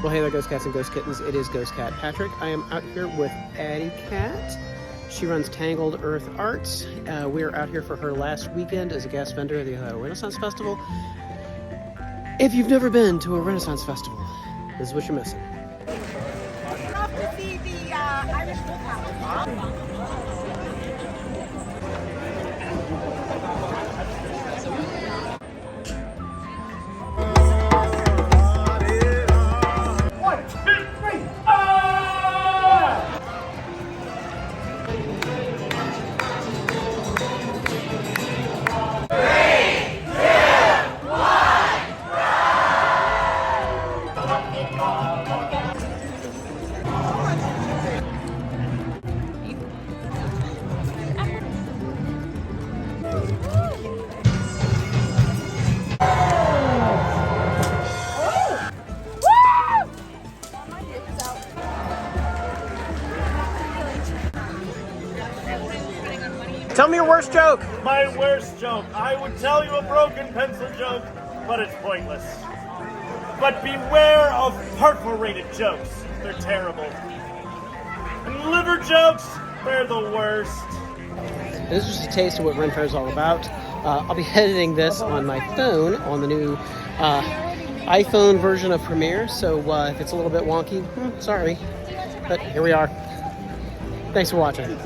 Well, hey there, Ghost Cats and Ghost Kittens. It is Ghostcat Patrick. I am out here with AddyKat. She runs Tangled Earth Arts. We are out here for her last weekend as a guest vendor at the Ohio Renaissance Festival. If you've never been to a Renaissance Festival, this is what you're missing. Love to see the Irish Wolfhound. Tell me your worst joke. My worst joke. I would tell you a broken pencil joke, but it's pointless. But beware of perforated jokes. They're terrible. And liver jokes, they're the worst. This is just a taste of what Ren Fair is all about. I'll be editing this on my phone on the new iPhone version of Premiere, so if it's a little bit wonky, sorry. But here we are. Thanks for watching.